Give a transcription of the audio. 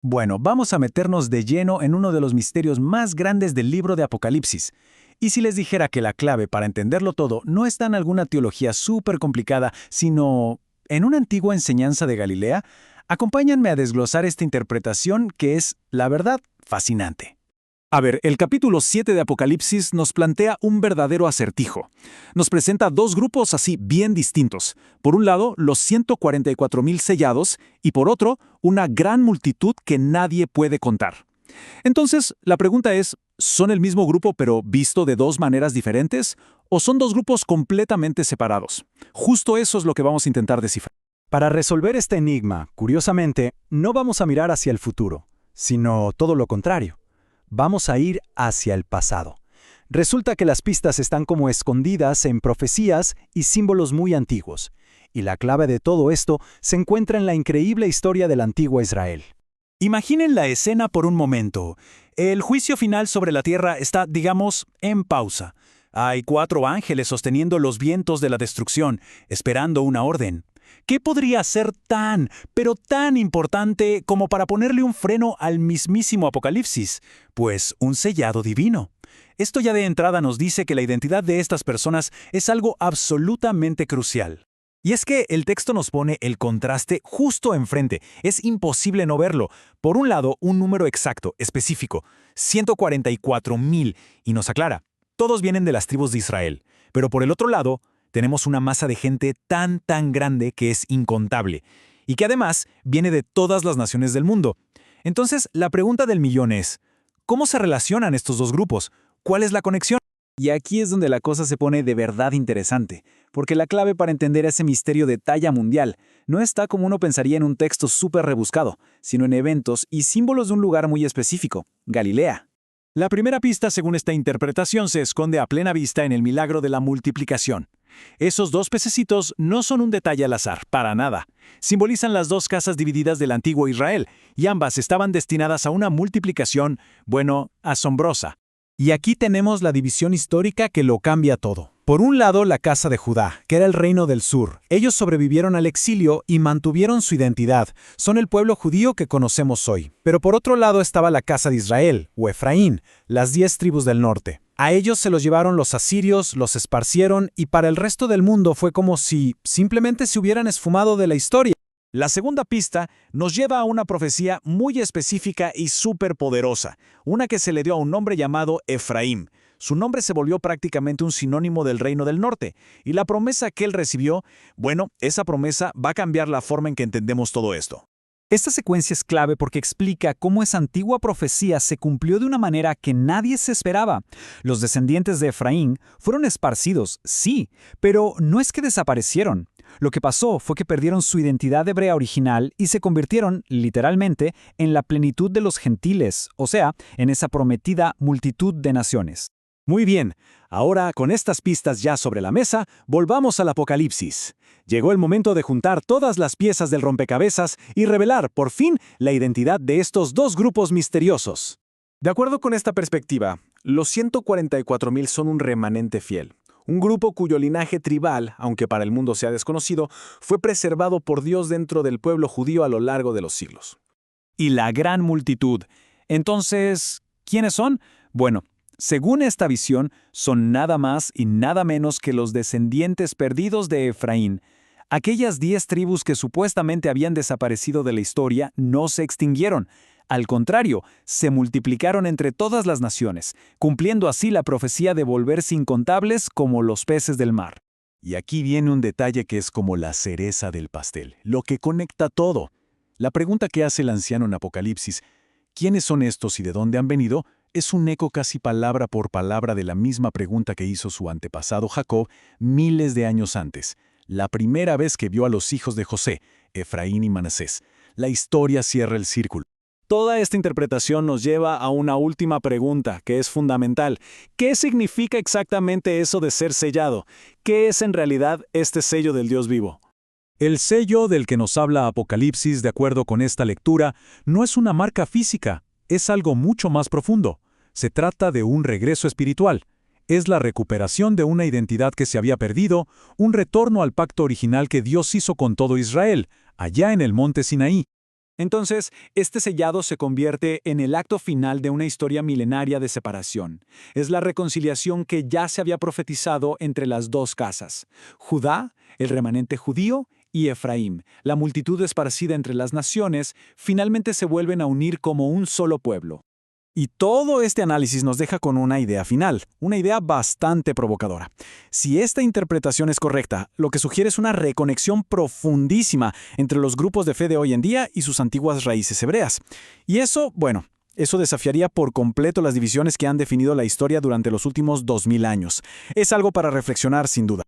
Bueno, vamos a meternos de lleno en uno de los misterios más grandes del libro de Apocalipsis. Y si les dijera que la clave para entenderlo todo no está en alguna teología súper complicada, sino en una antigua enseñanza de Galilea, acompáñenme a desglosar esta interpretación que es, la verdad, fascinante. A ver, el capítulo 7 de Apocalipsis nos plantea un verdadero acertijo. Nos presenta dos grupos así bien distintos. Por un lado, los 144,000 sellados y por otro, una gran multitud que nadie puede contar. Entonces, la pregunta es, ¿son el mismo grupo pero visto de dos maneras diferentes? ¿O son dos grupos completamente separados? Justo eso es lo que vamos a intentar descifrar. Para resolver este enigma, curiosamente, no vamos a mirar hacia el futuro, sino todo lo contrario. Vamos a ir hacia el pasado. Resulta que las pistas están como escondidas en profecías y símbolos muy antiguos, y la clave de todo esto se encuentra en la increíble historia del antiguo Israel. Imaginen la escena por un momento. El juicio final sobre la tierra está, digamos, en pausa. Hay 4 ángeles sosteniendo los vientos de la destrucción, esperando una orden. ¿Qué podría ser tan, pero tan importante como para ponerle un freno al mismísimo Apocalipsis? Pues un sellado divino. Esto ya de entrada nos dice que la identidad de estas personas es algo absolutamente crucial. Y es que el texto nos pone el contraste justo enfrente. Es imposible no verlo. Por un lado, un número exacto, específico, 144,000, y nos aclara, todos vienen de las tribus de Israel. Pero por el otro lado, tenemos una masa de gente tan grande que es incontable, y que además viene de todas las naciones del mundo. Entonces, la pregunta del millón es, ¿cómo se relacionan estos dos grupos? ¿Cuál es la conexión? Y aquí es donde la cosa se pone de verdad interesante, porque la clave para entender ese misterio de talla mundial no está como uno pensaría en un texto súper rebuscado, sino en eventos y símbolos de un lugar muy específico, Galilea. La primera pista, según esta interpretación, se esconde a plena vista en el milagro de la multiplicación. Esos 2 pececitos no son un detalle al azar, para nada. Simbolizan las 2 casas divididas del antiguo Israel, y ambas estaban destinadas a una multiplicación, bueno, asombrosa. Y aquí tenemos la división histórica que lo cambia todo. Por un lado, la casa de Judá, que era el reino del sur. Ellos sobrevivieron al exilio y mantuvieron su identidad. Son el pueblo judío que conocemos hoy. Pero por otro lado estaba la casa de Israel, o Efraín, las 10 tribus del norte. A ellos se los llevaron los asirios, los esparcieron y para el resto del mundo fue como si simplemente se hubieran esfumado de la historia. La segunda pista nos lleva a una profecía muy específica y superpoderosa, una que se le dio a un hombre llamado Efraín. Su nombre se volvió prácticamente un sinónimo del reino del norte, y la promesa que él recibió, bueno, esa promesa va a cambiar la forma en que entendemos todo esto. Esta secuencia es clave porque explica cómo esa antigua profecía se cumplió de una manera que nadie se esperaba. Los descendientes de Efraín fueron esparcidos, sí, pero no es que desaparecieron. Lo que pasó fue que perdieron su identidad hebrea original y se convirtieron, literalmente, en la plenitud de los gentiles, o sea, en esa prometida multitud de naciones. Muy bien, ahora con estas pistas ya sobre la mesa, volvamos al Apocalipsis. Llegó el momento de juntar todas las piezas del rompecabezas y revelar, por fin, la identidad de estos dos grupos misteriosos. De acuerdo con esta perspectiva, los 144,000 son un remanente fiel. Un grupo cuyo linaje tribal, aunque para el mundo sea desconocido, fue preservado por Dios dentro del pueblo judío a lo largo de los siglos. Y la gran multitud. Entonces, ¿quiénes son? Bueno, según esta visión, son nada más y nada menos que los descendientes perdidos de Efraín. Aquellas 10 tribus que supuestamente habían desaparecido de la historia no se extinguieron. Al contrario, se multiplicaron entre todas las naciones, cumpliendo así la profecía de volverse incontables como los peces del mar. Y aquí viene un detalle que es como la cereza del pastel, lo que conecta todo. La pregunta que hace el anciano en Apocalipsis, ¿quiénes son estos y de dónde han venido?, es un eco casi palabra por palabra de la misma pregunta que hizo su antepasado Jacob miles de años antes, la primera vez que vio a los hijos de José, Efraín y Manasés. La historia cierra el círculo. Toda esta interpretación nos lleva a una última pregunta, que es fundamental. ¿Qué significa exactamente eso de ser sellado? ¿Qué es en realidad este sello del Dios vivo? El sello del que nos habla Apocalipsis, de acuerdo con esta lectura, no es una marca física, es algo mucho más profundo. Se trata de un regreso espiritual. Es la recuperación de una identidad que se había perdido, un retorno al pacto original que Dios hizo con todo Israel, allá en el monte Sinaí. Entonces, este sellado se convierte en el acto final de una historia milenaria de separación. Es la reconciliación que ya se había profetizado entre las dos casas: Judá, el remanente judío, y Efraín, la multitud esparcida entre las naciones, finalmente se vuelven a unir como un solo pueblo. Y todo este análisis nos deja con una idea final, una idea bastante provocadora. Si esta interpretación es correcta, lo que sugiere es una reconexión profundísima entre los grupos de fe de hoy en día y sus antiguas raíces hebreas. Y eso, bueno, eso desafiaría por completo las divisiones que han definido la historia durante los últimos 2000 años. Es algo para reflexionar sin duda.